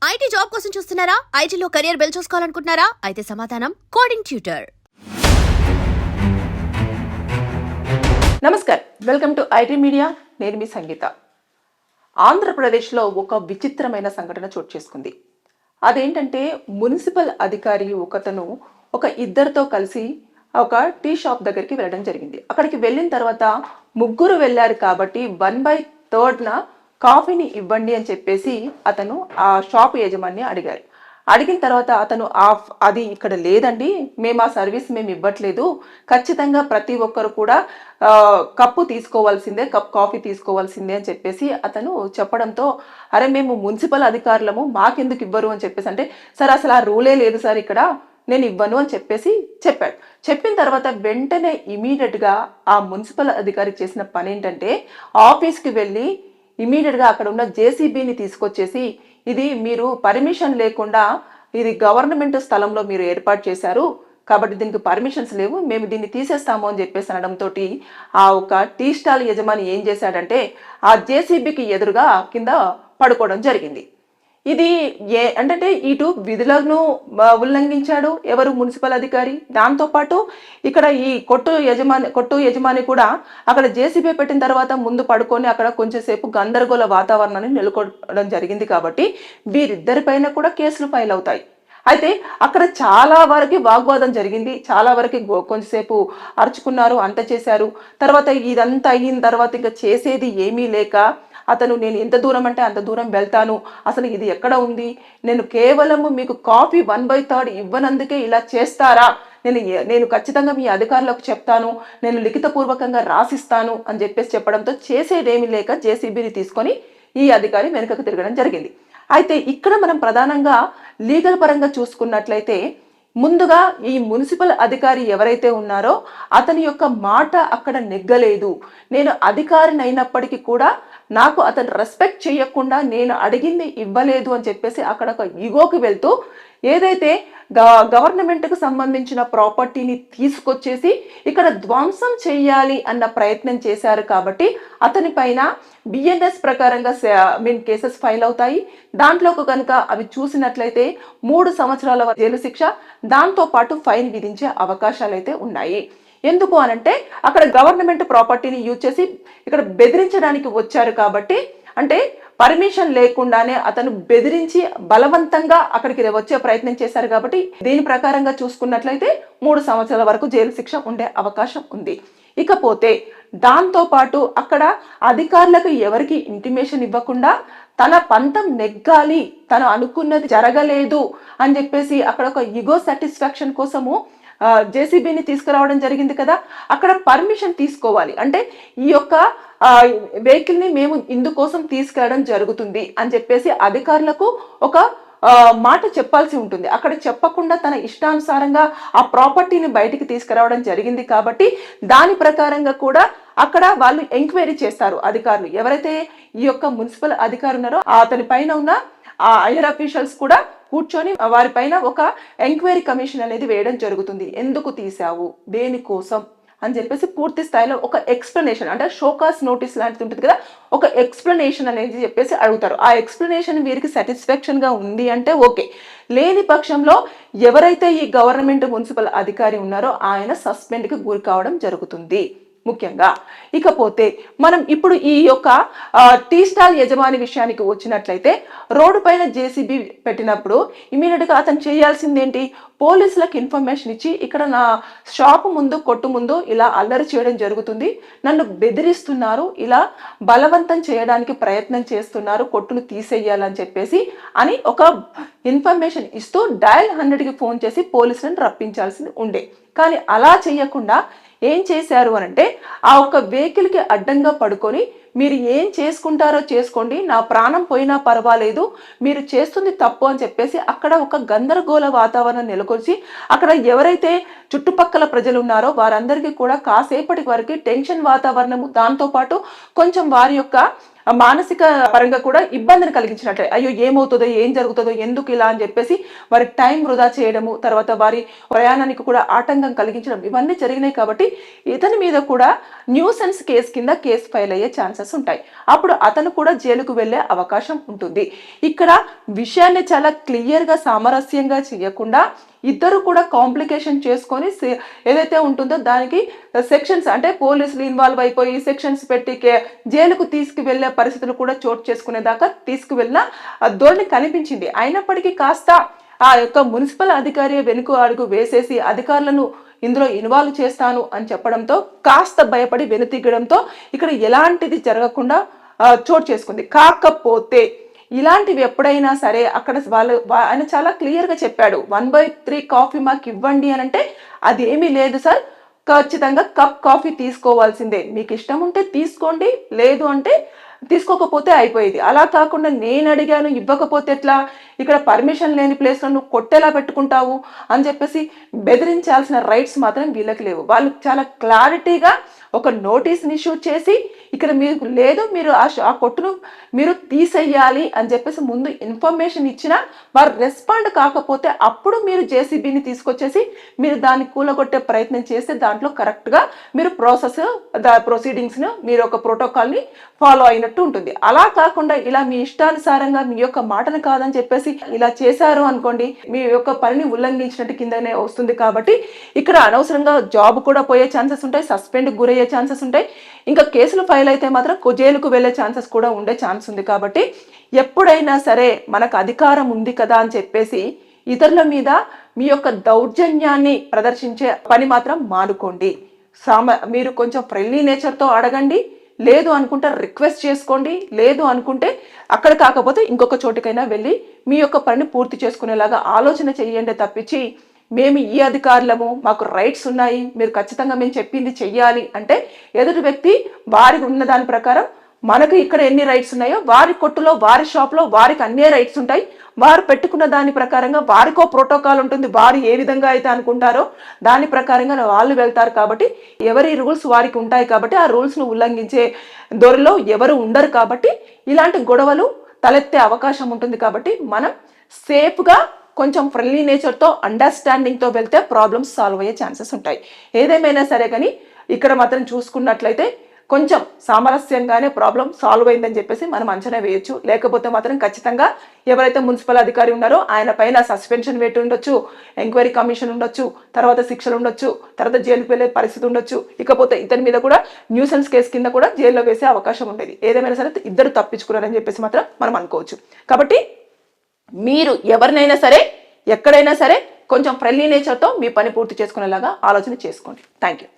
IT job కోసం చూస్తున్నారా? ఐటీలో కెరియర్ బిల్డ్ చూసుకోవాలనుకుంటున్నారా? అయితే సమాధానం కోడింగ్ ట్యూటర్. నమస్కారం, వెల్కమ్ టు ఐటీ మీడియా. నేను మీ సంగీత. ఆంధ్రప్రదేశ్లో ఒక విచిత్రమైన సంఘటన చోటు చేసుకుంది. అదేంటంటే మున్సిపల్ అధికారి ఒకతను ఒక ఇద్దరితో కలిసి ఒక టీ షాప్ దగ్గరికి వెళ్ళడం జరిగింది. అక్కడికి వెళ్ళిన తర్వాత ముగ్గురు వెళ్ళారు కాబట్టి 1/3 కాఫీని ఇవ్వండి అని చెప్పేసి అతను ఆ షాప్ యజమాని అడిగారు. అడిగిన తర్వాత అతను అది ఇక్కడ లేదండి, మేము ఆ సర్వీస్ మేము ఇవ్వట్లేదు, ఖచ్చితంగా ప్రతి ఒక్కరు కూడా కప్పు తీసుకోవాల్సిందే, కప్ కాఫీ తీసుకోవాల్సిందే అని చెప్పేసి అతను చెప్పడంతో, అరే మేము మున్సిపల్ అధికారులము, మాకెందుకు ఇవ్వరు అని చెప్పేసి అంటే, సార్ అసలు ఆ రూలే లేదు సార్ ఇక్కడ, నేను ఇవ్వను అని చెప్పేసి చెప్పాడు. చెప్పిన తర్వాత వెంటనే ఇమీడియట్గా ఆ మున్సిపల్ అధికారి చేసిన పని ఏంటంటే, ఆఫీస్కి వెళ్ళి ఇమీడియట్గా అక్కడ ఉన్న జేసీబీని తీసుకొచ్చేసి, ఇది మీరు పర్మిషన్ లేకుండా ఇది గవర్నమెంట్ స్థలంలో మీరు ఏర్పాటు చేశారు కాబట్టి దీనికి పర్మిషన్స్ లేవు, మేము దీన్ని తీసేస్తాము అని చెప్పేసి అనడంతో ఆ ఒక టీ స్టాల్ యజమాని ఏం చేశాడంటే ఆ జేసీబీకి ఎదురుగా కింద పడుకోవడం జరిగింది. ఇది అంటే ఇటు విధులను ఉల్లంఘించాడు ఎవరు, మున్సిపల్ అధికారి. దాంతోపాటు ఇక్కడ ఈ కొట్టు యజమాని కూడా అక్కడ జేసీబీ పెట్టిన తర్వాత ముందు పడుకొని అక్కడ కొంచెంసేపు గందరగోళ వాతావరణాన్ని నెలకొనడం జరిగింది. కాబట్టి వీరిద్దరిపైన కూడా కేసులు ఫైల్ అవుతాయి. అయితే అక్కడ చాలా వరకు వాగ్వాదం జరిగింది, చాలా వరకు కొంచెంసేపు అరుచుకున్నారు, అంత చేశారు. తర్వాత ఇదంతా అయిన తర్వాత ఇంకా చేసేది ఏమీ లేక అతను, నేను ఎంత దూరం అంటే అంత దూరం వెళ్తాను, అసలు ఇది ఎక్కడ ఉంది, నేను కేవలము మీకు కాఫీ 1/3 ఇవ్వనందుకే ఇలా చేస్తారా, నేను ఖచ్చితంగా మీ అధికారులకు చెప్తాను, నేను లిఖితపూర్వకంగా రాసిస్తాను అని చెప్పేసి చెప్పడంతో చేసేదేమీ లేక జేసీబీని తీసుకొని ఈ అధికారి వెనుకకు తిరగడం జరిగింది. అయితే ఇక్కడ మనం ప్రధానంగా లీగల్ పరంగా చూసుకున్నట్లయితే, ముందుగా ఈ మున్సిపల్ అధికారి ఎవరైతే ఉన్నారో అతని యొక్క మాట అక్కడ నెగ్గలేదు. నేను అధికారిని అయినప్పటికీ కూడా నాకు అతను రెస్పెక్ట్ చేయకుండా నేను అడిగింది ఇవ్వలేదు అని చెప్పేసి అక్కడ ఒక ఈగోకి వెళ్తూ ఏదైతే గవర్నమెంట్కు సంబంధించిన ప్రాపర్టీని తీసుకొచ్చేసి ఇక్కడ ధ్వంసం చేయాలి అన్న ప్రయత్నం చేశారు. కాబట్టి అతని పైన బిఎన్ఎస్ ప్రకారంగా కేసెస్ ఫైల్ అవుతాయి. దాంట్లో కనుక అవి చూసినట్లయితే 3 సంవత్సరాల జైలు శిక్ష, దాంతో పాటు ఫైన్ విధించే అవకాశాలు అయితే ఉన్నాయి. ఎందుకు అనంటే అక్కడ గవర్నమెంట్ ప్రాపర్టీని యూజ్ చేసి ఇక్కడ బెదిరించడానికి వచ్చారు కాబట్టి, అంటే పర్మిషన్ లేకుండానే అతను బెదిరించి బలవంతంగా అక్కడికి వచ్చే ప్రయత్నం చేశారు. కాబట్టి దీని ప్రకారంగా చూసుకున్నట్లయితే 3 సంవత్సరాల వరకు జైలు శిక్ష ఉండే అవకాశం ఉంది. ఇకపోతే దాంతో పాటు అక్కడ అధికారులకు ఎవరికి ఇంటిమేషన్ ఇవ్వకుండా తన పంతం నెగ్గాలి, తను అనుకున్నది జరగలేదు అని చెప్పేసి అక్కడ ఒక ఈగో సాటిస్ఫాక్షన్ కోసము జేసీబీని తీసుకురావడం జరిగింది కదా. అక్కడ పర్మిషన్ తీసుకోవాలి, అంటే ఈ యొక్క వెహికల్ని మేము ఇందుకోసం తీసుకెళ్ళడం జరుగుతుంది అని చెప్పేసి అధికారులకు ఒక మాట చెప్పాల్సి ఉంటుంది. అక్కడ చెప్పకుండా తన ఇష్టానుసారంగా ఆ ప్రాపర్టీని బయటికి తీసుకురావడం జరిగింది. కాబట్టి దాని ప్రకారంగా కూడా అక్కడ వాళ్ళు ఎంక్వైరీ చేస్తారు అధికారులు. ఎవరైతే ఈ యొక్క మున్సిపల్ అధికారి ఉన్నారో అతని పైన ఉన్న ఆ హైయర్ అఫీషియల్స్ కూడా కూర్చొని వారిపైన ఒక ఎంక్వైరీ కమిషన్ అనేది వేయడం జరుగుతుంది. ఎందుకు తీసావు, దేనికోసం అని చెప్పేసి పూర్తి స్థాయిలో ఒక ఎక్స్ప్లెనేషన్, అంటే షోకాస్ నోటీస్ లాంటిది ఉంటుంది కదా, ఒక ఎక్స్ప్లెనేషన్ అనేది చెప్పేసి అడుగుతారు. ఆ ఎక్స్ప్లెనేషన్ వీరికి సాటిస్ఫాక్షన్ గా ఉంది అంటే ఓకే, లేని పక్షంలో ఎవరైతే ఈ గవర్నమెంట్ మున్సిపల్ అధికారి ఉన్నారో ఆయన సస్పెండ్కి గురి కావడం జరుగుతుంది ముఖ్యంగా. ఇకపోతే మనం ఇప్పుడు ఈ యొక్క టీ స్టాల్ యజమాని విషయానికి వచ్చినట్లయితే, రోడ్డు పైన జేసీబీ పెట్టినప్పుడు ఇమీడియట్గా అతను చేయాల్సింది ఏంటి, పోలీసులకు ఇన్ఫర్మేషన్ ఇచ్చి ఇక్కడ నా షాపు ముందు, కొట్టు ముందు ఇలా అల్లరి చేయడం జరుగుతుంది, నన్ను బెదిరిస్తున్నారు, ఇలా బలవంతం చేయడానికి ప్రయత్నం చేస్తున్నారు, కొట్టును తీసేయాలని చెప్పేసి అని ఒక ఇన్ఫర్మేషన్ ఇస్తూ డయల్ 100కి ఫోన్ చేసి పోలీసులను రప్పించాల్సింది ఉండే. కానీ అలా చేయకుండా ఏం చేశారు అనంటే, ఆ ఒక్క వెహికల్కి అడ్డంగా పడుకొని మీరు ఏం చేసుకుంటారో చేసుకోండి, నా ప్రాణం పోయినా పర్వాలేదు, మీరు చేస్తుంది తప్పు అని చెప్పేసి అక్కడ ఒక గందరగోళ వాతావరణం నెలకొల్చి అక్కడ ఎవరైతే చుట్టుపక్కల ప్రజలు ఉన్నారో వారందరికీ కూడా కాసేపటి వరకు టెన్షన్ వాతావరణము, దాంతోపాటు కొంచెం వారి యొక్క మానసిక పరంగా కూడా ఇబ్బందిని కలిగించినట్లే. అయ్యో ఏమవుతుందో, ఏం జరుగుతుందో, ఎందుకు ఇలా అని చెప్పేసి వారి టైం వృధా చేయడము, తర్వాత వారి ప్రయాణానికి కూడా ఆటంకం కలిగించడం, ఇవన్నీ జరిగినాయి. కాబట్టి ఇతని మీద కూడా న్యూసెన్స్ కేసు కింద కేసు ఫైల్ అయ్యే ఛాన్సెస్ ఉంటాయి. అప్పుడు అతను కూడా జైలుకు వెళ్లే అవకాశం ఉంటుంది. ఇక్కడ విషయాన్ని చాలా క్లియర్గా సామరస్యంగా చేయకుండా ఇద్దరు కూడా కాంప్లికేషన్ చేసుకొని ఏదైతే ఉంటుందో దానికి సెక్షన్స్, అంటే పోలీసులు ఇన్వాల్వ్ అయిపోయి సెక్షన్స్ పెట్టి జైలుకు తీసుకువెళ్లే పరిస్థితులు కూడా చోటు చేసుకునేదాకా తీసుకువెళ్ళిన ధోరణి కనిపించింది. అయినప్పటికీ కాస్త ఆ యొక్క మున్సిపల్ అధికారి వెనుక అడుగు వేసేసి అధికారులను ఇందులో ఇన్వాల్వ్ చేస్తాను అని చెప్పడంతో కాస్త భయపడి వెనుతిగ్గడంతో ఇక్కడ ఎలాంటిది జరగకుండా చోటు చేసుకుంది. కాకపోతే ఇలాంటివి ఎప్పుడైనా సరే అక్కడ ఆయన చాలా క్లియర్గా చెప్పాడు, 1/3 కాఫీ మాకు ఇవ్వండి అని అంటే అది ఏమీ లేదు సార్, ఖచ్చితంగా కప్ కాఫీ తీసుకోవాల్సిందే, మీకు ఇష్టం ఉంటే తీసుకోండి, లేదు అంటే తీసుకోకపోతే అయిపోయేది. అలా కాకుండా నేను అడిగాను ఇవ్వకపోతే ఎట్లా, ఇక్కడ పర్మిషన్ లేని ప్లేస్లో నువ్వు కొట్టేలా పెట్టుకుంటావు అని చెప్పేసి బెదిరించాల్సిన రైట్స్ మాత్రం వీళ్ళకి లేవు. వాళ్ళు చాలా క్లారిటీగా ఒక నోటీస్ని ఇష్యూ చేసి ఇక్కడ మీకు లేదు, మీరు ఆ కొట్టును మీరు తీసేయాలి అని చెప్పేసి ముందు ఇన్ఫర్మేషన్ ఇచ్చినా వారు రెస్పాండ్ కాకపోతే అప్పుడు మీరు జేసీబీని తీసుకొచ్చేసి మీరు దాన్ని కూలగొట్టే ప్రయత్నం చేస్తే దాంట్లో కరెక్ట్గా మీరు ప్రొసీడింగ్స్ను మీరు ఒక ప్రోటోకాల్ని ఫాలో అయినట్టు ఉంటుంది. అలా కాకుండా ఇలా మీ ఇష్టానుసారంగా మీ యొక్క మాటను కాదని చెప్పేసి ఇలా చేశారు అనుకోండి, మీ యొక్క పనిని ఉల్లంఘించినట్టు కిందనే వస్తుంది. కాబట్టి ఇక్కడ అనవసరంగా జాబ్ కూడా పోయే ఛాన్సెస్ ఉంటాయి, సస్పెండ్ గురయ్యే ఛాన్సెస్ ఉంటాయి, ఇంకా కేసులు ఫైల్ అయితే మాత్రం జైలుకు వెళ్ళే ఛాన్సెస్ కూడా ఉండే ఛాన్స్ ఉంది. కాబట్టి ఎప్పుడైనా సరే మనకు అధికారం ఉంది కదా అని చెప్పేసి ఇతరుల మీద మీ యొక్క దౌర్జన్యాన్ని ప్రదర్శించే పని మాత్రం మానుకోండి. మీరు కొంచెం ఫ్రెండ్లీ నేచర్తో అడగండి, లేదు అనుకుంటే రిక్వెస్ట్ చేసుకోండి, లేదు అనుకుంటే అక్కడ కాకపోతే ఇంకొక చోటుకైనా వెళ్ళి మీ యొక్క పనిని పూర్తి చేసుకునేలాగా ఆలోచన చేయండి. తప్పించి మేము ఈ అధికారులము, మాకు రైట్స్ ఉన్నాయి, మీరు ఖచ్చితంగా మేము చెప్పింది చెయ్యాలి అంటే ఎదుటి వ్యక్తి వారికి ఉన్న దాని ప్రకారం మనకు ఇక్కడ ఎన్ని రైట్స్ ఉన్నాయో వారి కొట్టులో వారి షాప్లో వారికి అన్నే రైట్స్ ఉంటాయి. వారు పెట్టుకున్న దాని ప్రకారంగా వారికో ప్రోటోకాల్ ఉంటుంది, వారు ఏ విధంగా అయితే అనుకుంటారో దాని ప్రకారంగా వాళ్ళు వెళ్తారు. కాబట్టి ఎవరి రూల్స్ వారికి ఉంటాయి. కాబట్టి ఆ రూల్స్ను ఉల్లంఘించే దొరలో ఎవరు ఉండరు. కాబట్టి ఇలాంటి గొడవలు తలెత్తే అవకాశం ఉంటుంది. కాబట్టి మనం సేఫ్గా కొంచెం ఫ్రెండ్లీ నేచర్తో అండర్స్టాండింగ్తో వెళ్తే ప్రాబ్లమ్స్ సాల్వ్ అయ్యే ఛాన్సెస్ ఉంటాయి. ఏదేమైనా సరే కానీ ఇక్కడ మాత్రం చూసుకున్నట్లయితే కొంచెం సామరస్యంగానే ప్రాబ్లం సాల్వ్ అయిందని చెప్పేసి మనం అంచనా వేయొచ్చు. లేకపోతే మాత్రం ఖచ్చితంగా ఎవరైతే మున్సిపల్ అధికారి ఉన్నారో ఆయన పైన సస్పెన్షన్ వేటు ఉండొచ్చు, ఎంక్వైరీ కమిషన్ ఉండొచ్చు, తర్వాత శిక్షలు ఉండొచ్చు, తర్వాత జైలుకు వెళ్ళే పరిస్థితి ఉండొచ్చు. ఇకపోతే ఇతని మీద కూడా న్యూసెన్స్ కేసు కింద కూడా జైల్లో వేసే అవకాశం ఉండేది. ఏదేమైనా సరే ఇద్దరు తప్పించుకున్నారని చెప్పేసి మాత్రం మనం అనుకోవచ్చు. కాబట్టి మీరు ఎవరినైనా సరే ఎక్కడైనా సరే కొంచెం ఫ్రెండ్లీ నేచర్తో మీ పని పూర్తి చేసుకునేలాగా ఆలోచన చేసుకోండి. Thank you.